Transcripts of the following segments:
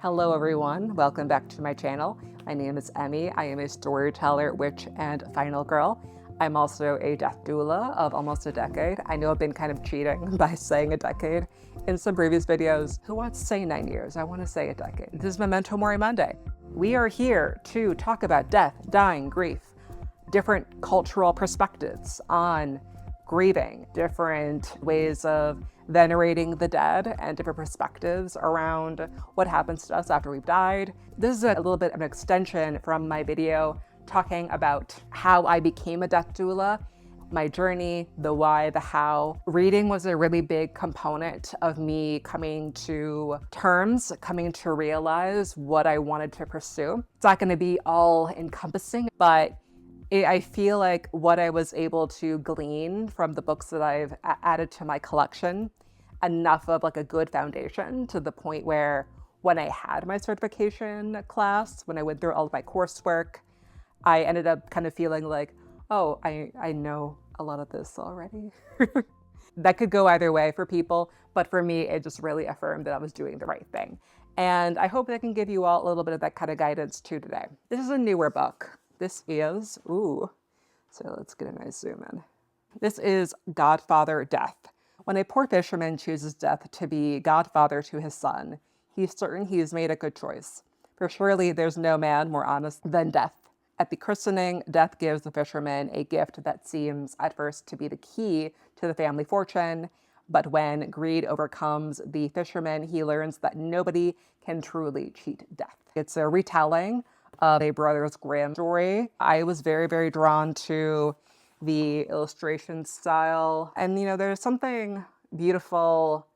Hello everyone, welcome back to my channel. My name is Emmy. I am a storyteller, witch, and final girl. I'm also a death doula of almost a decade. I know I've been kind of cheating by saying a decade in some previous videos. Who wants to say 9 years? I want to say a decade. This is Memento Mori Monday. We are here to talk about death, dying, grief, different cultural perspectives on grieving, different ways of venerating the dead, and different perspectives around what happens to us after we've died. This is a little bit of an extension from my video talking about how I became a death doula, my journey, the why, the how. Reading was a really big component of me coming to terms, coming to realize what I wanted to pursue. It's not going to be all encompassing, but I feel like what I was able to glean from the books that I've added to my collection, enough of like a good foundation to the point where when I had my certification class, when I went through all of my coursework, I ended up kind of feeling like, oh, I know a lot of this already. That could go either way for people, but for me, it just really affirmed that I was doing the right thing. And I hope that I can give you all a little bit of that kind of guidance too today. This is a newer book. This is, so let's get a nice zoom in. This is Godfather Death. When a poor fisherman chooses death to be godfather to his son, he's certain he's made a good choice. For surely there's no man more honest than death. At the christening, death gives the fisherman a gift that seems at first to be the key to the family fortune. But when greed overcomes the fisherman, he learns that nobody can truly cheat death. It's a retelling of a Brothers Grimm story. I was very, very drawn to the illustration style. And, there's something beautiful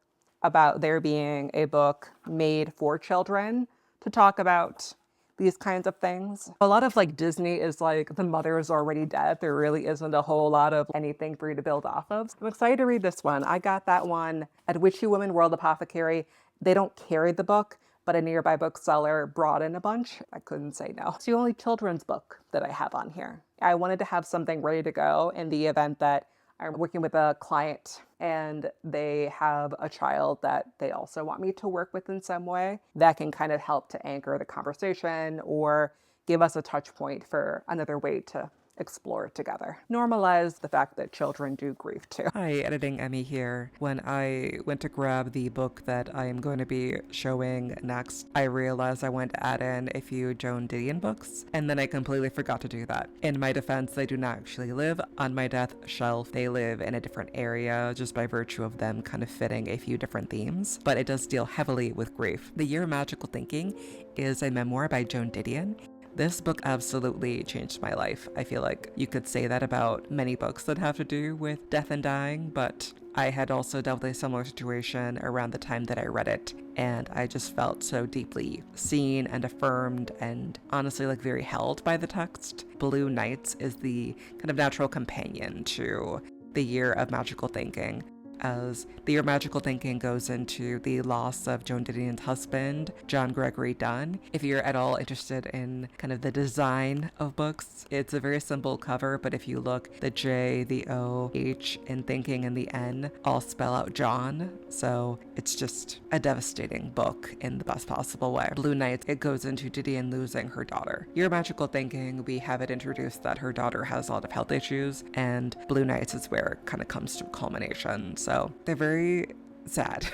about there being a book made for children to talk about these kinds of things. A lot of Disney is like the mother is already dead. There really isn't a whole lot of anything for you to build off of. I'm excited to read this one. I got that one at Witchy Woman World Apothecary. They don't carry the book, but a nearby bookseller brought in a bunch. I couldn't say no. It's the only children's book that I have on here. I wanted to have something ready to go in the event that I'm working with a client and they have a child that they also want me to work with in some way. That can kind of help to anchor the conversation or give us a touch point for another way to explore together. Normalize the fact that children do grieve too. Hi, Editing Emmy here. When I went to grab the book that I am going to be showing next, I realized I went to add in a few Joan Didion books, and then I completely forgot to do that. In my defense, they do not actually live on my death shelf. They live in a different area just by virtue of them kind of fitting a few different themes, but it does deal heavily with grief. The Year of Magical Thinking is a memoir by Joan Didion. This book absolutely changed my life. I feel like you could say that about many books that have to do with death and dying, but I had also dealt with a similar situation around the time that I read it, and I just felt so deeply seen and affirmed and honestly very held by the text. Blue Nights is the kind of natural companion to The Year of Magical Thinking, as The Year of Magical Thinking goes into the loss of Joan Didion's husband, John Gregory Dunn. If you're at all interested in kind of the design of books, it's a very simple cover, but if you look, the J, the O, H in thinking, and the N all spell out John, so it's just a devastating book in the best possible way. Blue Nights, it goes into Didion losing her daughter. Year of Magical Thinking, we have it introduced that her daughter has a lot of health issues, and Blue Nights is where it kind of comes to culmination. So they're very sad.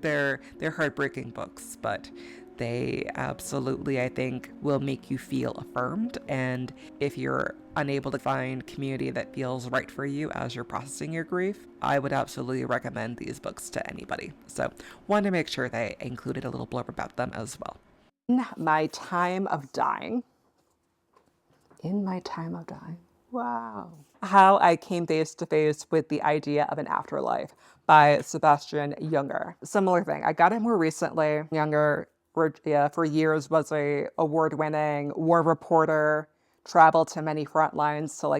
they're heartbreaking books, but they absolutely, I think, will make you feel affirmed. And if you're unable to find community that feels right for you as you're processing your grief, I would absolutely recommend these books to anybody. So wanted to make sure they included a little blurb about them as well. In my time of dying. Wow. How I came face to face with the idea of an afterlife by Sebastian Junger. Similar thing. I got it more recently. Junger, for years, was a award-winning war reporter, traveled to many front lines, so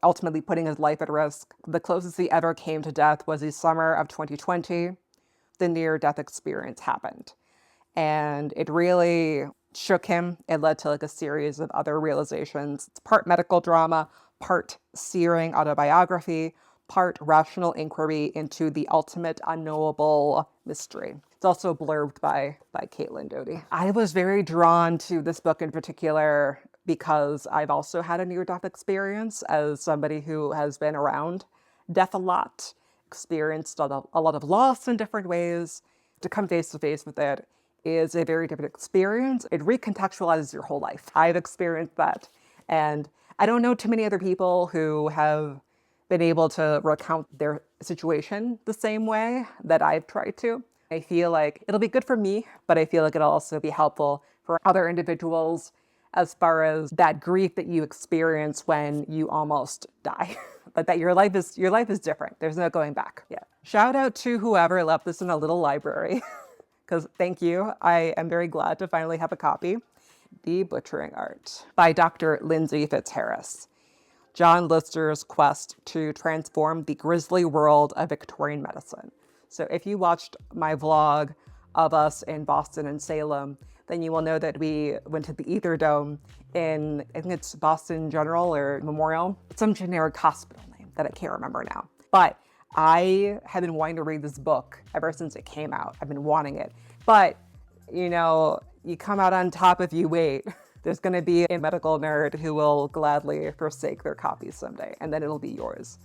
ultimately putting his life at risk. The closest he ever came to death was the summer of 2020. The near-death experience happened. And it really shook him. It led to a series of other realizations. It's part medical drama, part searing autobiography, part rational inquiry into the ultimate unknowable mystery. It's also blurbed by Cait Doty. I was very drawn to this book in particular because I've also had a near-death experience as somebody who has been around death a lot, experienced a lot of loss in different ways. To come face to face with it is a very different experience. It recontextualizes your whole life. I've experienced that. And I don't know too many other people who have been able to recount their situation the same way that I've tried to. I feel like it'll be good for me, but I feel like it'll also be helpful for other individuals as far as that grief that you experience when you almost die. But that your life is different. There's no going back. Yeah. Shout out to whoever left this in a little library, because thank you. I am very glad to finally have a copy. The Butchering Art by Dr. Lindsay Fitzharris. John Lister's quest to transform the grisly world of Victorian medicine. So if you watched my vlog of us in Boston and Salem, then you will know that we went to the Ether Dome in, I think it's Boston General or Memorial, some generic hospital name that I can't remember now. But I have been wanting to read this book ever since it came out. I've been wanting it. But, you know, you come out on top if you wait. There's going to be a medical nerd who will gladly forsake their copies someday, and then it'll be yours.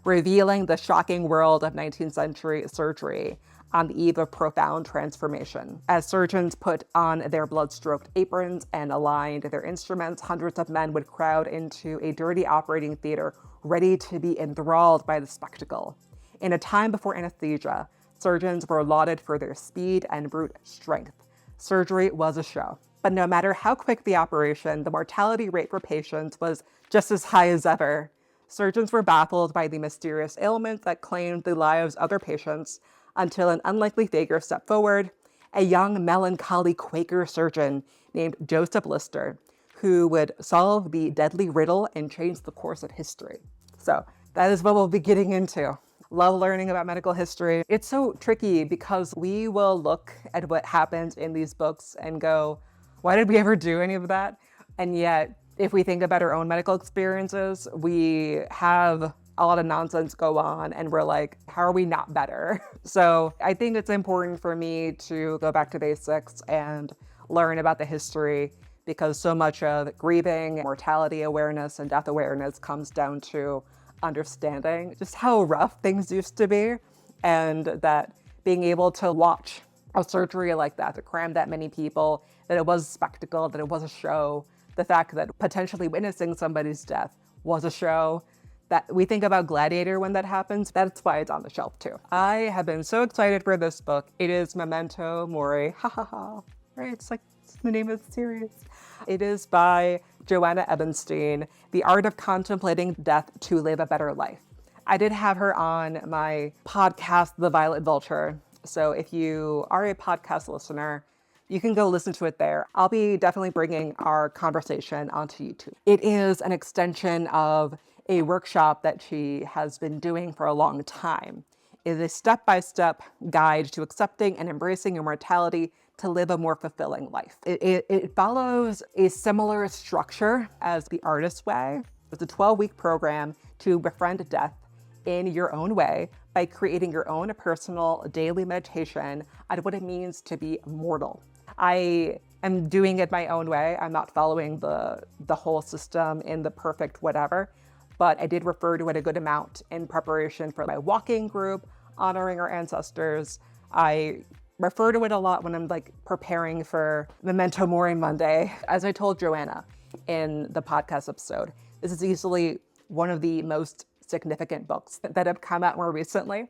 Revealing the shocking world of 19th century surgery on the eve of profound transformation. As surgeons put on their blood-stroked aprons and aligned their instruments, hundreds of men would crowd into a dirty operating theater, ready to be enthralled by the spectacle. In a time before anesthesia, surgeons were lauded for their speed and brute strength. Surgery was a show. But no matter how quick the operation, the mortality rate for patients was just as high as ever. Surgeons were baffled by the mysterious ailments that claimed the lives of their patients until an unlikely figure stepped forward, a young, melancholy Quaker surgeon named Joseph Lister, who would solve the deadly riddle and change the course of history. So that is what we'll be getting into. Love learning about medical history. It's so tricky because we will look at what happens in these books and go, why did we ever do any of that? And yet, if we think about our own medical experiences, we have a lot of nonsense go on and we're like, how are we not better? So I think it's important for me to go back to basics and learn about the history, because so much of grieving, mortality awareness, and death awareness comes down to understanding just how rough things used to be, and that being able to watch a surgery like that, to cram that many people, that it was a spectacle, that it was a show, the fact that potentially witnessing somebody's death was a show, that we think about Gladiator when that happens, that's why it's on the shelf too. I have been so excited for this book. It is Memento Mori, ha ha ha, right? It's like it's the name of the series. It is by Joanna Ebenstein, The Art of Contemplating Death to Live a Better Life. I did have her on my podcast, The Violet Vulture. So if you are a podcast listener, you can go listen to it there. I'll be definitely bringing our conversation onto YouTube. It is an extension of a workshop that she has been doing for a long time. It is a step-by-step guide to accepting and embracing your mortality to live a more fulfilling life. It follows a similar structure as The Artist's Way. It's a 12-week program to befriend death in your own way by creating your own personal daily meditation on what it means to be mortal. I am doing it my own way. I'm not following the whole system in the perfect whatever, but I did refer to it a good amount in preparation for my walking group, honoring our ancestors. I refer to it a lot when I'm like preparing for Memento Mori Monday. As I told Joanna in the podcast episode, this is easily one of the most significant books that have come out more recently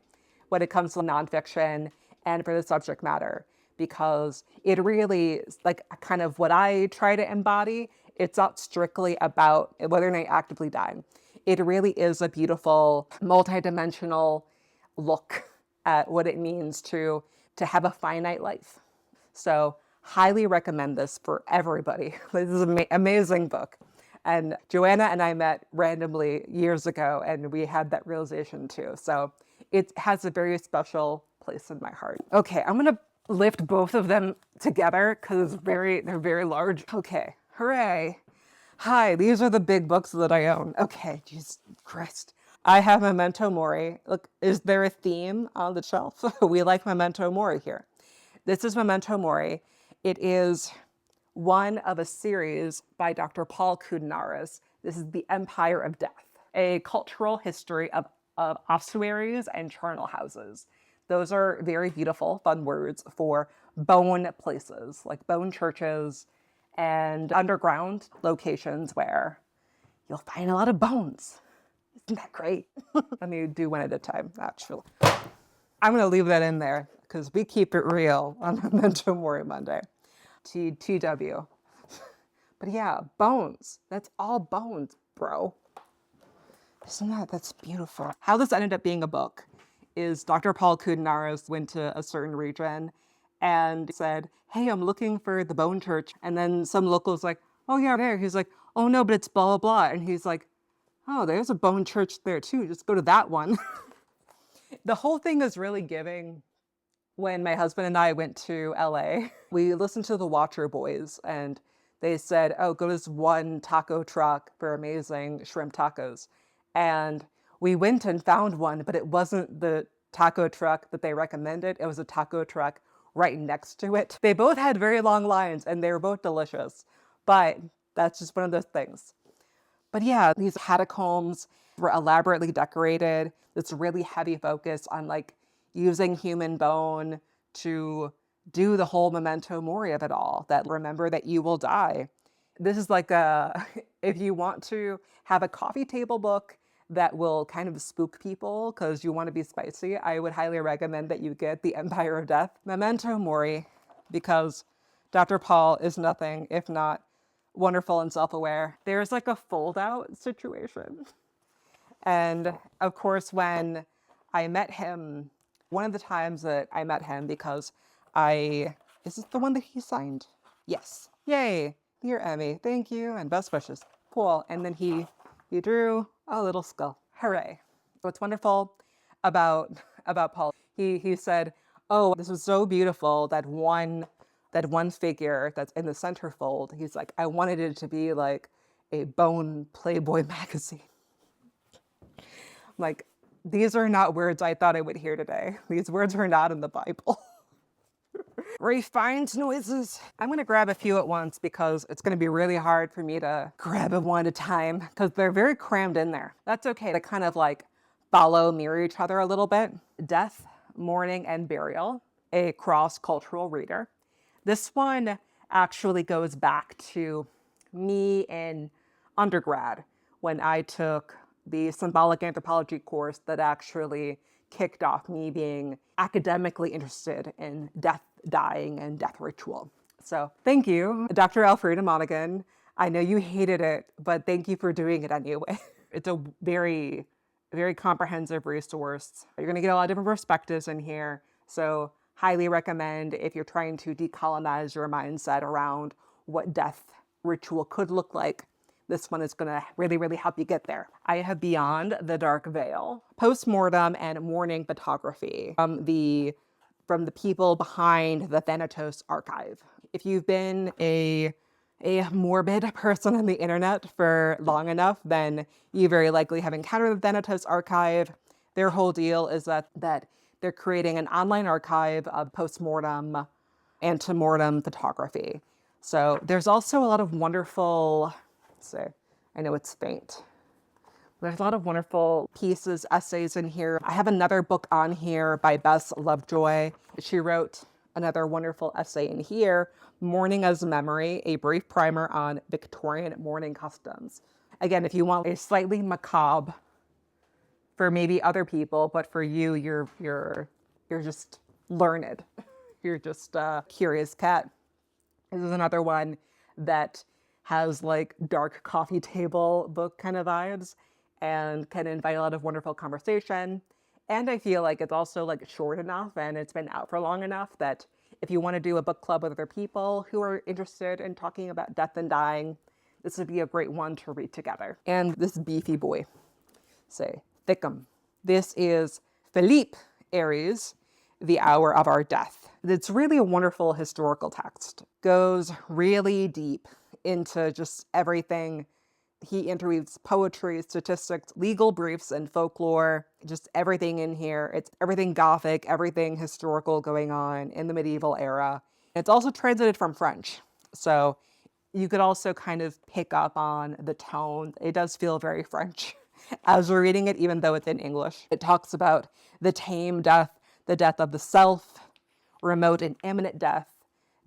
when it comes to nonfiction and for the subject matter, because it really is like kind of what I try to embody. It's not strictly about whether or not you're actively dying. It really is a beautiful, multidimensional look at what it means to have a finite life. So highly recommend this for everybody. This is an amazing book. And Joanna and I met randomly years ago, and we had that realization too. So it has a very special place in my heart. Okay, I'm gonna lift both of them together because they're very large. Okay, hooray. Hi, these are the big books that I own. Okay, Jesus Christ. I have Memento Mori. Look, is there a theme on the shelf? We like Memento Mori here. This is Memento Mori. It is one of a series by Dr. Paul Koudounaris. This is The Empire of Death, a cultural history of ossuaries and charnel houses. Those are very beautiful, fun words for bone places, like bone churches and underground locations where you'll find a lot of bones. Isn't that great? Let me do one at a time, actually. I'm going to leave that in there because we keep it real on Memento Mori Monday. TW. But yeah, bones. That's all bones, bro. That's beautiful. How this ended up being a book is Dr. Paul Koudounaris went to a certain region and said, hey, I'm looking for the bone church. And then some local's like, oh yeah, there. He's like, oh no, but it's blah, blah, blah. And he's like, oh, there's a bone church there too. Just go to that one. The whole thing is really giving. When my husband and I went to LA, we listened to the Watcher Boys and they said, oh, go to this one taco truck for amazing shrimp tacos. And we went and found one, but it wasn't the taco truck that they recommended. It was a taco truck right next to it. They both had very long lines and they were both delicious, but that's just one of those things. But yeah, these catacombs were elaborately decorated. It's really heavy focus on like using human bone to do the whole memento mori of it all, that remember that you will die. This is like if you want to have a coffee table book that will kind of spook people because you want to be spicy, I would highly recommend that you get The Empire of Death, Memento Mori, because Dr. Paul is nothing if not wonderful and self-aware. There's like a fold-out situation. And of course, when I met him, one of the times that I met him because is this the one that he signed? Yes. Yay. Dear Emmy, thank you and best wishes. Cool. And then he drew a little skull. Hooray. What's wonderful about Paul, he said, oh, this was so beautiful, that one figure that's in the centerfold. He's like, I wanted it to be like a bone Playboy magazine. Like, these are not words I thought I would hear today. These words are not in the Bible. Refined noises. I'm going to grab a few at once because it's going to be really hard for me to grab them one at a time because they're very crammed in there. That's okay to kind of like follow, mirror each other a little bit. Death, Mourning, and Burial, a cross-cultural reader. This one actually goes back to me in undergrad when I took the symbolic anthropology course that actually kicked off me being academically interested in death, dying, and death ritual. So thank you, Dr. Elfrida Monaghan. I know you hated it, but thank you for doing it anyway. It's a very, very comprehensive resource. You're going to get a lot of different perspectives in here. So highly recommend if you're trying to decolonize your mindset around what death ritual could look like. This one is going to really, really help you get there. I have Beyond the Dark Veil, Postmortem and Mourning Photography from the people behind the Thanatos archive. If you've been a morbid person on the internet for long enough, then you very likely have encountered the Thanatos archive. Their whole deal is that they're creating an online archive of postmortem, antemortem photography. So there's also a lot of wonderful, I know it's faint. There's a lot of wonderful pieces, essays in here. I have another book on here by Bess Lovejoy. She wrote another wonderful essay in here, Mourning as Memory, a brief primer on Victorian mourning customs. Again, if you want a slightly macabre for maybe other people, but for you, you're just learned. You're just a curious cat. This is another one that has like dark coffee table book kind of vibes and can invite a lot of wonderful conversation. And I feel like it's also like short enough and it's been out for long enough that if you want to do a book club with other people who are interested in talking about death and dying, this would be a great one to read together. And this beefy boy, Thickum. This is Philippe Aries, The Hour of Our Death. It's really a wonderful historical text. Goes really deep into just everything He interweaves poetry, statistics, legal briefs, and folklore, just everything in here. It's everything Gothic, everything historical going on in the medieval era. It's also translated from French. So you could also kind of pick up on the tone. It does feel very French as we're reading it, even though it's in English. It talks about the tame death, the death of the self, remote and imminent death,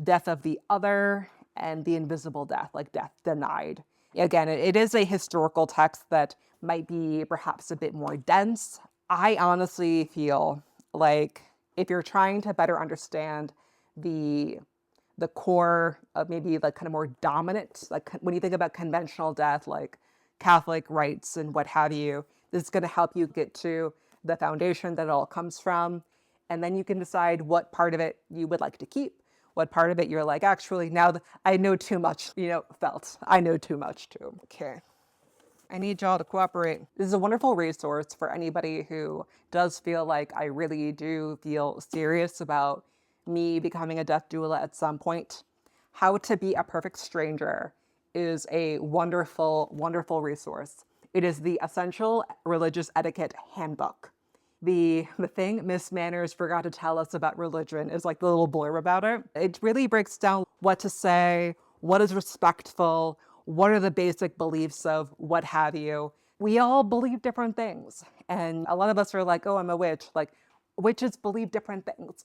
death of the other, and the invisible death, like death denied. Again, it is a historical text that might be perhaps a bit more dense. I honestly feel like if you're trying to better understand the core of maybe like kind of more dominant, like when you think about conventional death, like Catholic rites and what have you, this is going to help you get to the foundation that it all comes from. And then you can decide what part of it you would like to keep, what part of it you're like, actually, now that I know too much, felt. I know too much too. Okay. I need y'all to cooperate. This is a wonderful resource for anybody who does feel like I really do feel serious about me becoming a death doula at some point. How to Be a Perfect Stranger is a wonderful, wonderful resource. It is the essential religious etiquette handbook. The thing Miss Manners forgot to tell us about religion is like the little blurb about it. It really breaks down what to say, what is respectful, what are the basic beliefs of what have you. We all believe different things. And a lot of us are like, oh, I'm a witch. Like, witches believe different things.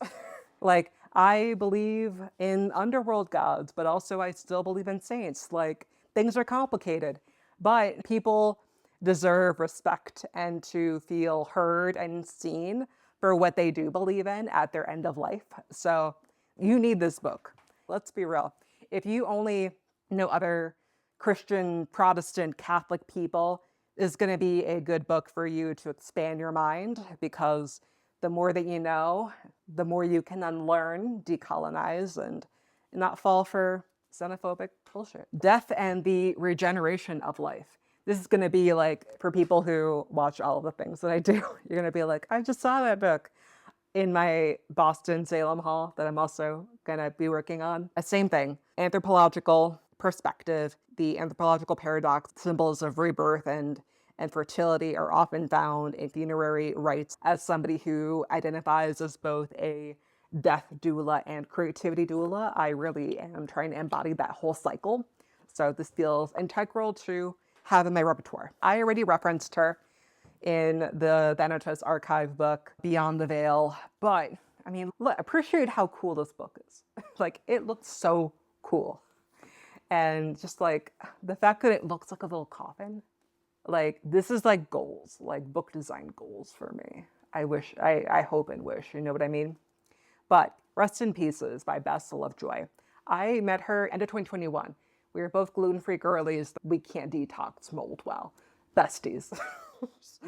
Like, I believe in underworld gods, but also I still believe in saints. Like, things are complicated. But people deserve respect and to feel heard and seen for what they do believe in at their end of life. So you need this book. Let's be real. If you only know other Christian, Protestant, Catholic people, this is going to be a good book for you to expand your mind, because the more that you know, the more you can unlearn, decolonize, and not fall for xenophobic bullshit. Death and the Regeneration of Life. This is going to be like, for people who watch all of the things that I do, you're going to be like, I just saw that book in my Boston Salem Hall that I'm also going to be working on. Same thing, anthropological perspective. The anthropological paradox, symbols of rebirth and fertility are often found in funerary rites. As somebody who identifies as both a death doula and creativity doula, I really am trying to embody that whole cycle. So this feels integral to have in my repertoire. I already referenced her in the Thanatos Archive book, Beyond the Veil, but I mean, look, appreciate how cool this book is. Like, it looks so cool. And just like the fact that it looks like a little coffin, like this is like goals, like book design goals for me. I hope and wish, you know what I mean? But Rest in Pieces by Bess Lovejoy. I met her end of 2021. We were both gluten-free girlies. We can't detox mold well. Besties.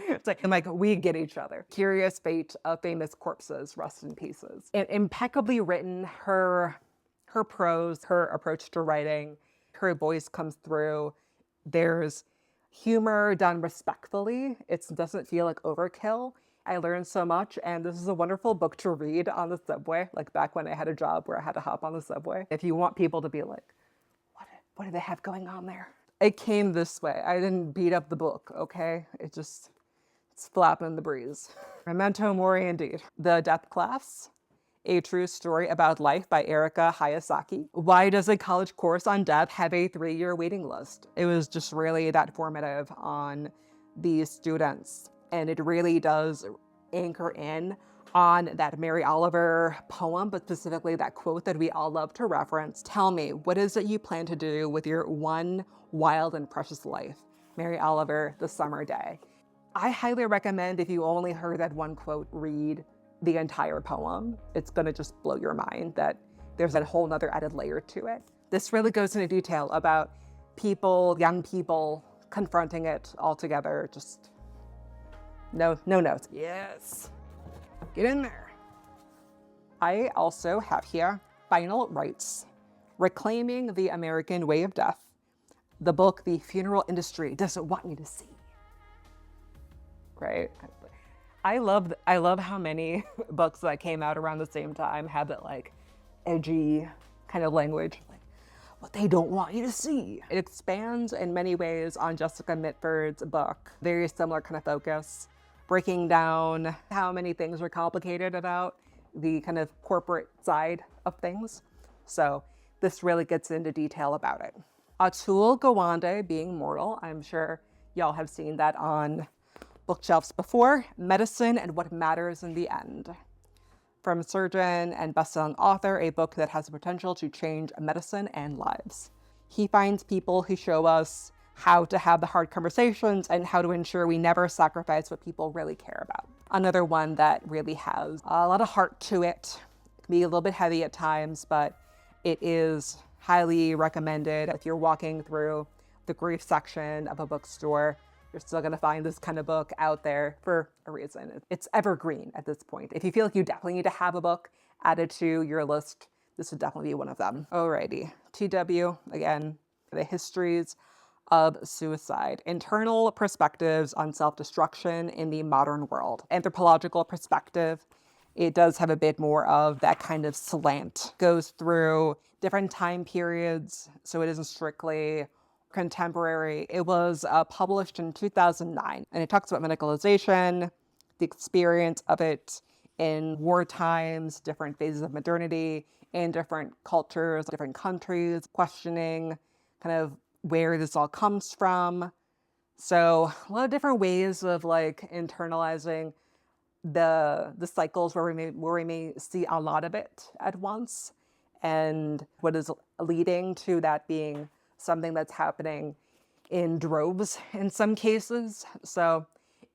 It's like we get each other. Curious Fate of Famous Corpses, Rest in Pieces. And impeccably written, her prose, her approach to writing, her voice comes through. There's humor done respectfully. It doesn't feel like overkill. I learned so much, and this is a wonderful book to read on the subway, like back when I had a job where I had to hop on the subway. If you want people to be like, what do they have going on there? It came this way. I didn't beat up the book, okay? It's flapping in the breeze. Memento Mori indeed. The Death Class, A True Story About Life by Erika Hayasaki. Why does a college course on death have a 3-year waiting list? It was just really that formative on these students. And it really does anchor in on that Mary Oliver poem, but specifically that quote that we all love to reference. Tell me, what is it you plan to do with your one wild and precious life? Mary Oliver, The Summer Day. I highly recommend, if you only heard that one quote, read the entire poem. It's gonna just blow your mind that there's a whole nother added layer to it. This really goes into detail about people, young people, confronting it all together. Just no notes. Yes. Get in there. I also have here Final Rites, Reclaiming the American Way of Death, the book the funeral industry doesn't want you to see. Right? I love how many books that came out around the same time have that like edgy kind of language. Like, what they don't want you to see. It expands in many ways on Jessica Mitford's book. Very similar kind of focus, breaking down how many things are complicated about the kind of corporate side of things. So this really gets into detail about it. Atul Gawande being mortal. I'm sure y'all have seen that on bookshelves before. Medicine and What Matters in the End. From surgeon and best-selling author, a book that has the potential to change medicine and lives. He finds people who show us how to have the hard conversations and how to ensure we never sacrifice what people really care about. Another one that really has a lot of heart to it. It can be a little bit heavy at times, but it is highly recommended. If you're walking through the grief section of a bookstore, you're still going to find this kind of book out there for a reason. It's evergreen at this point. If you feel like you definitely need to have a book added to your list, this would definitely be one of them. Alrighty, TW, again, the histories of suicide, internal perspectives on self-destruction in the modern world. Anthropological perspective, it does have a bit more of that kind of slant. Goes through different time periods, so it isn't strictly contemporary. It was published in 2009, and it talks about medicalization, the experience of it in war times, different phases of modernity, in different cultures, different countries, questioning kind of where this all comes from. So a lot of different ways of like internalizing the cycles where we may see a lot of it at once, and what is leading to that being something that's happening in droves in some cases. So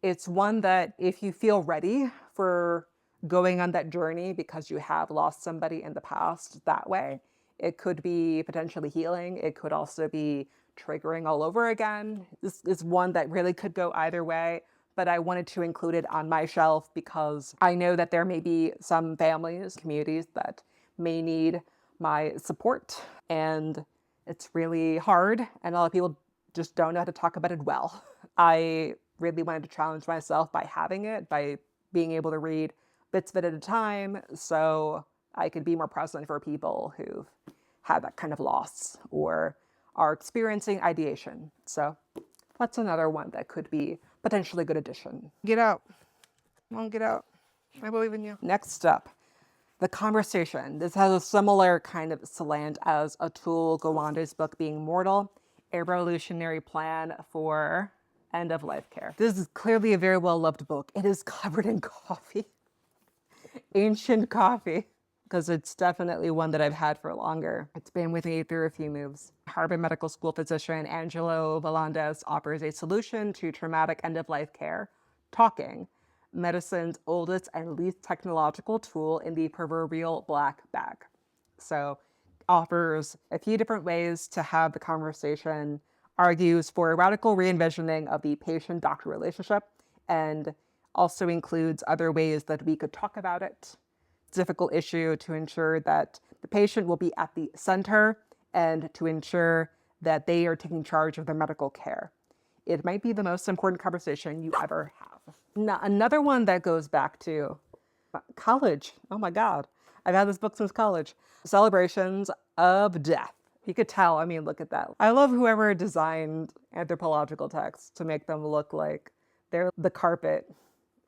it's one that if you feel ready for going on that journey because you have lost somebody in the past that way, it could be potentially healing. It could also be triggering all over again. This is one that really could go either way, but I wanted to include it on my shelf because I know that there may be some families, communities that may need my support, and it's really hard, and a lot of people just don't know how to talk about it well. I really wanted to challenge myself by having it, by being able to read bits of it at a time, so I could be more present for people who've had that kind of loss or are experiencing ideation. So that's another one that could be potentially a good addition. Get out. Come on, get out. I believe in you. Next up, The Conversation. This has a similar kind of slant as Atul Gawande's book Being Mortal, a revolutionary plan for end-of-life care. This is clearly a very well-loved book. It is covered in coffee, ancient coffee, because it's definitely one that I've had for longer. It's been with me through a few moves. Harvard Medical School physician Angelo Volandes offers a solution to traumatic end-of-life care, talking, medicine's oldest and least technological tool in the proverbial black bag. So offers a few different ways to have the conversation, argues for a radical re-envisioning of the patient-doctor relationship, and also includes other ways that we could talk about it. Difficult issue to ensure that the patient will be at the center and to ensure that they are taking charge of their medical care. It might be the most important conversation you ever have. Now, another one that goes back to college. Oh my God. I've had this book since college. Celebrations of Death. You could tell, I mean, look at that. I love whoever designed anthropological texts to make them look like they're the carpet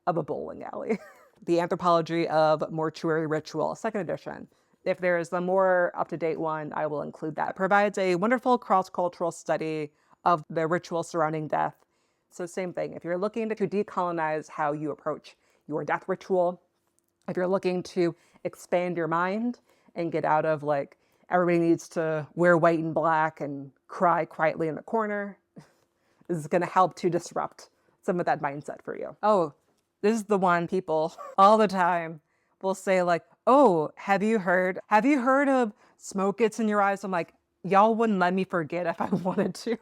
of a bowling alley. The Anthropology of Mortuary Ritual, 2nd edition. If there is a more up-to-date one, I will include that. It provides a wonderful cross-cultural study of the ritual surrounding death. So same thing, if you're looking to decolonize how you approach your death ritual, if you're looking to expand your mind and get out of like, everybody needs to wear white and black and cry quietly in the corner, this is gonna help to disrupt some of that mindset for you. Oh, this is the one people all the time will say like, oh, have you heard of smoke gets in your eyes? I'm like, y'all wouldn't let me forget if I wanted to.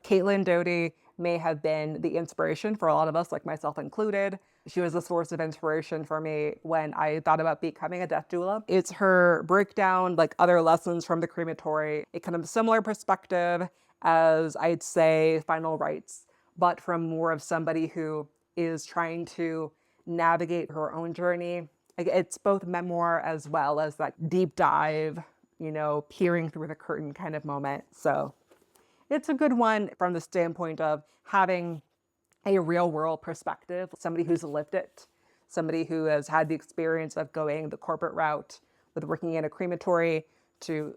Caitlin Doty may have been the inspiration for a lot of us, like myself included. She was a source of inspiration for me when I thought about becoming a death doula. It's her breakdown, like other lessons from the crematory, a kind of similar perspective as I'd say Final Rites, but from more of somebody who is trying to navigate her own journey. It's both memoir as well as that deep dive peering through the curtain kind of moment. So it's a good one from the standpoint of having a real world perspective, somebody who's lived it, somebody who has had the experience of going the corporate route with working in a crematory to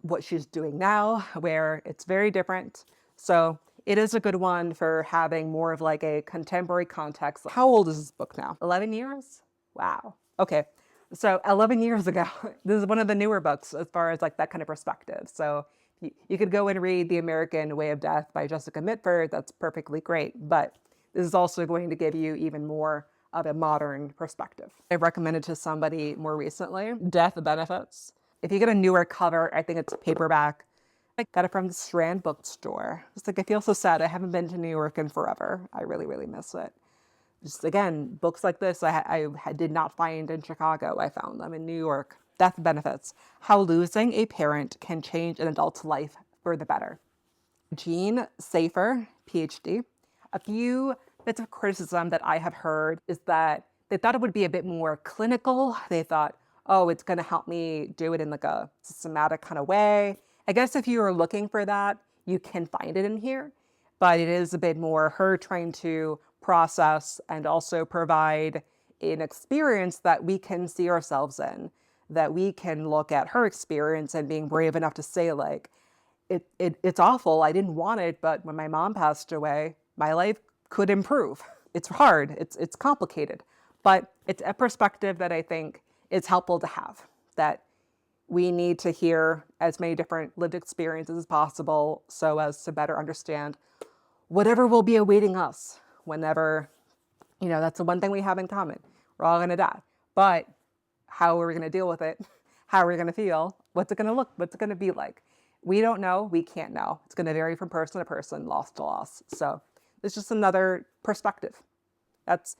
what she's doing now, where it's very different. So it is a good one for having more of like a contemporary context. How old is this book now? 11 years? Wow. Okay. So 11 years ago, this is one of the newer books as far as like that kind of perspective. So you could go and read The American Way of Death by Jessica Mitford. That's perfectly great. But this is also going to give you even more of a modern perspective. I recommended to somebody more recently, Death Benefits. If you get a newer cover, I think it's paperback. I got it from the Strand bookstore. It's like, I feel so sad. I haven't been to New York in forever. I really, really miss it. Just again, books like this I did not find in Chicago. I found them in New York. Death Benefits. How losing a parent can change an adult's life for the better. Jean Safer, PhD. A few bits of criticism that I have heard is that they thought it would be a bit more clinical. They thought, oh, it's going to help me do it in like a systematic kind of way. I guess if you are looking for that, you can find it in here, but it is a bit more her trying to process and also provide an experience that we can see ourselves in, that we can look at her experience and being brave enough to say like, it's awful. I didn't want it, but when my mom passed away, my life could improve. It's hard. It's complicated, but it's a perspective that I think is helpful to have, that we need to hear as many different lived experiences as possible so as to better understand whatever will be awaiting us whenever, that's the one thing we have in common. We're all going to die. But how are we going to deal with it? How are we going to feel? What's it going to look? What's it going to be like? We don't know. We can't know. It's going to vary from person to person, loss to loss. So it's just another perspective. That's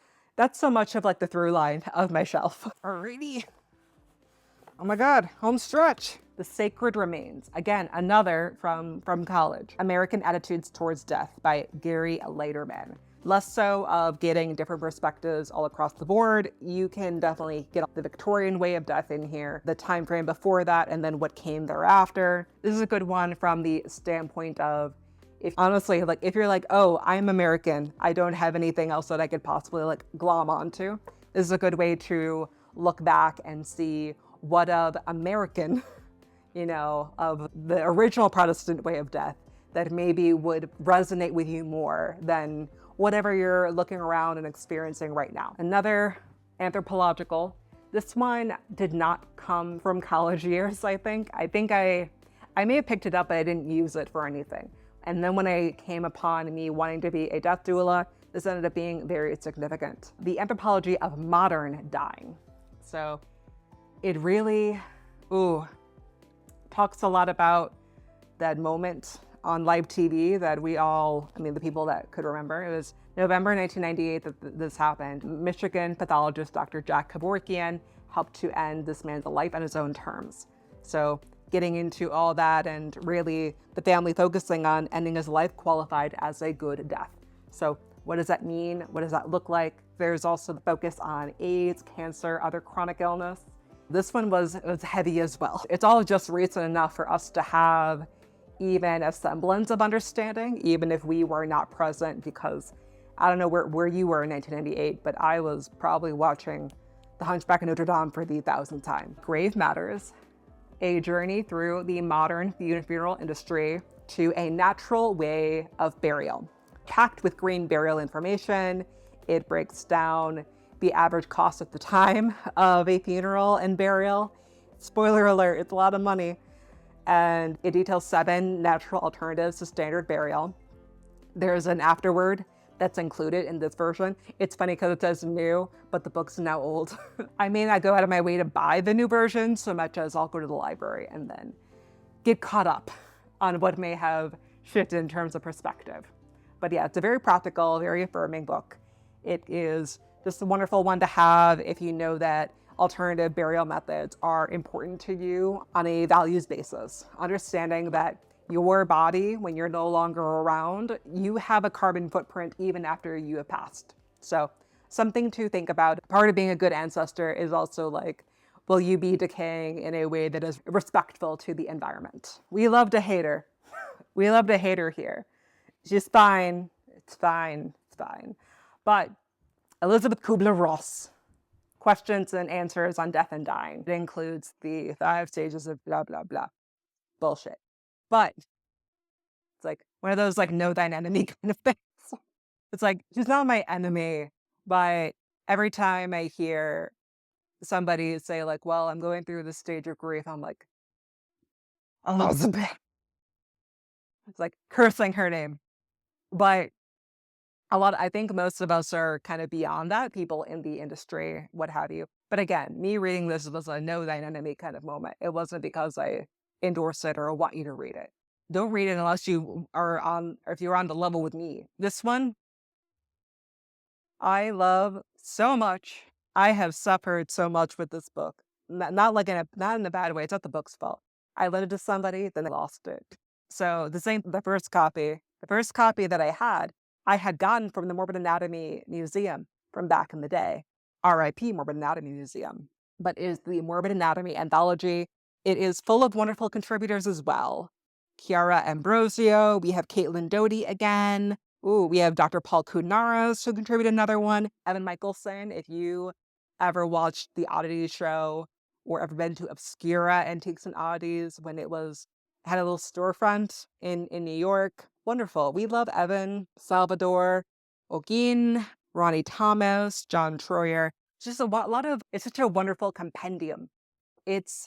so much of like the through line of my shelf. Alrighty. Oh my God, home stretch. The Sacred Remains. Again, another from college. American Attitudes Towards Death by Gary Leiterman. Less so of getting different perspectives all across the board. You can definitely get the Victorian way of death in here, the time frame before that, and then what came thereafter. This is a good one from the standpoint of, if you're like, oh, I'm American, I don't have anything else that I could possibly like glom onto. This is a good way to look back and see what of American, of the original Protestant way of death that maybe would resonate with you more than whatever you're looking around and experiencing right now. Another anthropological. This one did not come from college years, I think. I may have picked it up, but I didn't use it for anything. And then when I came upon me wanting to be a death doula, this ended up being very significant. The Anthropology of Modern Dying. So it really, talks a lot about that moment on live TV that the people that could remember. It was November 1998 that this happened. Michigan pathologist Dr. Jack Kevorkian helped to end this man's life on his own terms. So getting into all that and really the family focusing on ending his life qualified as a good death. So what does that mean? What does that look like? There's also the focus on AIDS, cancer, other chronic illness. This one was heavy as well. It's all just reason enough for us to have even a semblance of understanding, even if we were not present, because I don't know where you were in 1998, but I was probably watching The Hunchback of Notre Dame for the 1,000th time. Grave Matters, a journey through the modern funeral industry to a natural way of burial. Packed with green burial information, it breaks down the average cost at the time of a funeral and burial. Spoiler alert, it's a lot of money. And it details 7 natural alternatives to standard burial. There's an afterword that's included in this version. It's funny because it says new, but the book's now old. I may not go out of my way to buy the new version so much as I'll go to the library and then get caught up on what may have shifted in terms of perspective. But yeah, it's a very practical, very affirming book. It is just a wonderful one to have if you know that alternative burial methods are important to you on a values basis. Understanding that your body, when you're no longer around, you have a carbon footprint even after you have passed. So something to think about. Part of being a good ancestor is also like, will you be decaying in a way that is respectful to the environment? We love to hate her. We love to hate her here. She's fine. It's fine. It's fine. But Elizabeth Kubler-Ross, Questions and Answers on Death and Dying. It includes the 5 stages of blah, blah, blah. Bullshit. But it's like one of those like know thine enemy kind of things. It's like, she's not my enemy, but every time I hear somebody say like, well, I'm going through this stage of grief, I'm like, Elizabeth. It's like cursing her name. But I think most of us are kind of beyond that, people in the industry, what have you. But again, me reading this was a know thine enemy kind of moment. It wasn't because I endorse it or want you to read it. Don't read it unless you are on, or if you're on the level with me. This one, I love so much. I have suffered so much with this book. Not like not in a bad way. It's not the book's fault. I lent it to somebody, then I lost it. So the first copy that I had gotten from the Morbid Anatomy Museum from back in the day. R.I.P. Morbid Anatomy Museum. But it is the Morbid Anatomy Anthology. It is full of wonderful contributors as well. Chiara Ambrosio. We have Caitlin Doty again. Ooh, we have Dr. Paul Kunaros who contributed another one. Evan Michelson, if you ever watched the Oddities show or ever been to Obscura Antiques and Oddities when it had a little storefront in New York. Wonderful. We love Evan, Salvador, Ogin, Ronnie Thomas, John Troyer. Just it's such a wonderful compendium. It's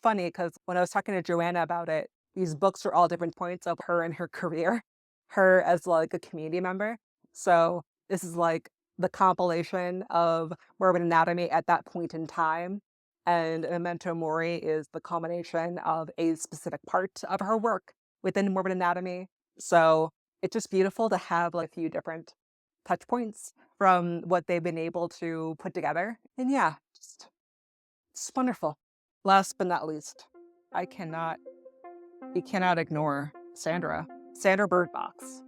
funny because when I was talking to Joanna about it, these books are all different points of her and her career, her as like a community member. So this is like the compilation of Morbid Anatomy at that point in time. And Memento Mori is the culmination of a specific part of her work within Morbid Anatomy. So it's just beautiful to have like a few different touch points from what they've been able to put together. And yeah, just it's wonderful. Last but not least, you cannot ignore Sandra Bird Box.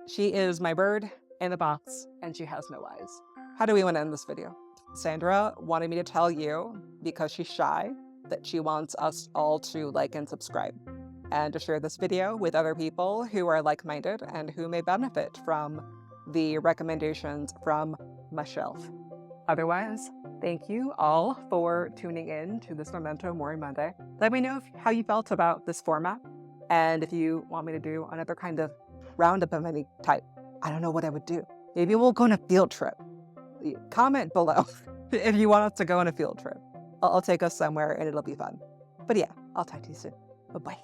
She is my bird in the box, and she has no eyes. How do we want to end this video? Sandra wanted me to tell you, because she's shy, that she wants us all to like and subscribe, and to share this video with other people who are like-minded and who may benefit from the recommendations from my shelf. Otherwise, thank you all for tuning in to this Memento Mori Monday. Let me know how you felt about this format, and if you want me to do another kind of roundup of any type. I don't know what I would do. Maybe we'll go on a field trip. Comment below if you want us to go on a field trip. I'll take us somewhere and it'll be fun. But yeah, I'll talk to you soon. Bye-bye.